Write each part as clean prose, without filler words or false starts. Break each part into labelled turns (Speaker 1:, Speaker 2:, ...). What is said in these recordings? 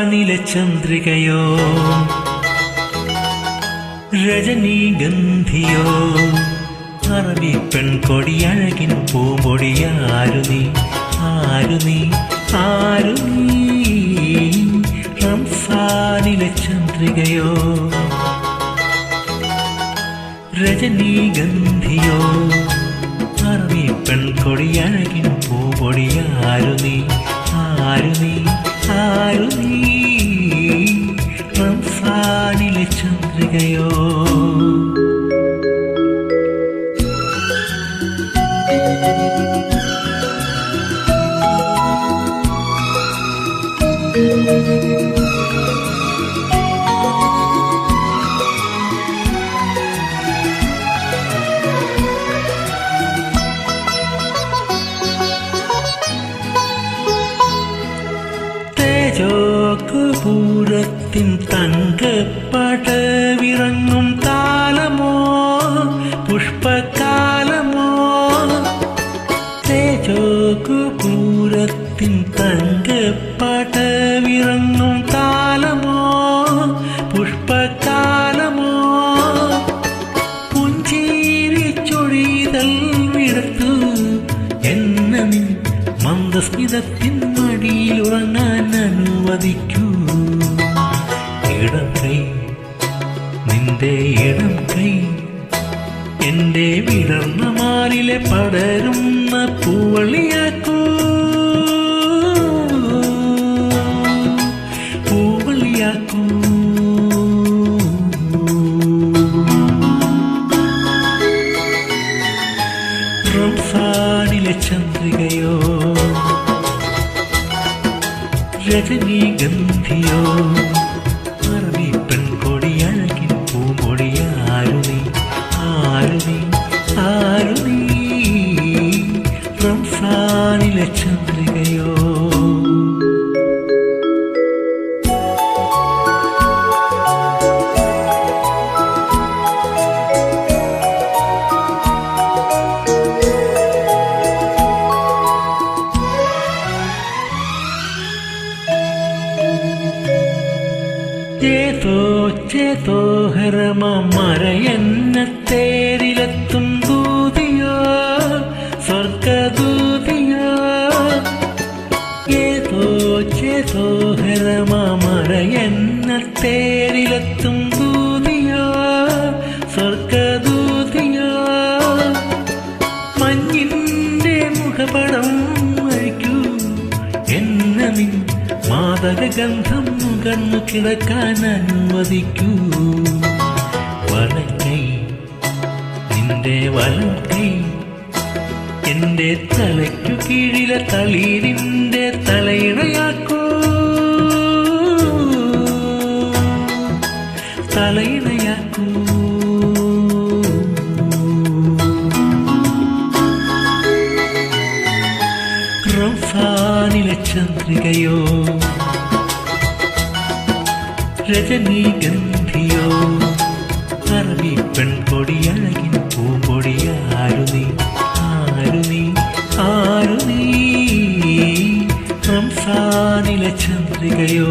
Speaker 1: റംസാനിലെ ചന്ദ്രികയോ രജനീഗന്ധിയോ അറബി പെൺകൊടിയഴകിൻ പൂമ്പൊടിയാരു നീ ആരു നീ ആരു നീ റംസാനിലെ ചന്ദ്രികയോ രജനീഗന്ധിയോ അറബി പെൺകൊടിയഴകിൻ പൂമ്പൊടിയാരു നീ ആരു നീ ആരു നീ റംസാനിലെ ചന്ദ്രികയോ പൂരത്തിൻ തങ്കപ്പടവിറങ്ങും താലമോ പുഷ്പകാലമോ തേജോകുപൂരത്തിൻ തങ്കപ്പടവിറങ്ങും താലമോ പുഷ്പകാലമോ പുഞ്ചിരി ചൊഴിതൽ വിടത്തു എന്ന നിൻ മന്ദസ്മിതത്തിൻ മടിയിലുറങ്ങാൻ അനുവദിക്കൂ ഇടം കൈ നിന്റെ ഇടം കൈ എന്റെ വിടർന്ന മാറിലെ പടരുന്ന പൂവളിയാക്കൂ പൂവളിയാക്കൂ റംസാനിലെ ചന്ദ്രികയോ രജനീഗന്ധിയോ അറബി പെൺകൊടിയഴകിൻ പൂമ്പൊടിയാരു നീ ആരു നീ ആരു നീ റംസാനിലെ ചന്ദ്രികയോ ചേതോ ഹരമറയെന്ന തേരിലെത്തും ദൂതിയോ സ്വർഗദൂതിയോ ചേതോ ഹരമറയെന്ന തേരിലെത്തും ദൂതിയോ സ്വർഗദൂതിയോ മഞ്ഞിന്റെ മുഖപടം അഴിക്കൂ എന്ന നിൻ മാതകഗന്ധം നുകർന്നു കിടക്കാൻ അനുവദിക്കൂ വലക്കൈ നിന്റെ വലം കൈ എന്റെ തലയ്ക്കു കീഴിലെ തളിരിന്റെ തലയിണയാക്കൂ തലയിണയാക്കൂ റംസാനിലെ ചന്ദ്രികയോ രജനീഗന്ധിയോ അറബി പെൺകൊടിയഴകിൻ പൂമ്പൊടിയാരു നീ ആരു നീ ആരു നീ റംസാനിലെ ചന്ദ്രികയോ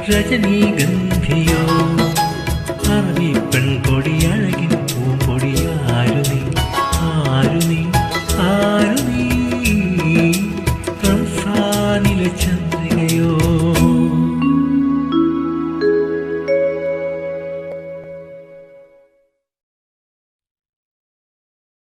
Speaker 1: രജനീഗന്ധിയോ അറബി പെൺകൊടിയഴകിൻ പൂമ്പൊടിയാരു നീ ആരു നീ ആരു നീ റംസാനിലെ ചന്ദ്രികയോ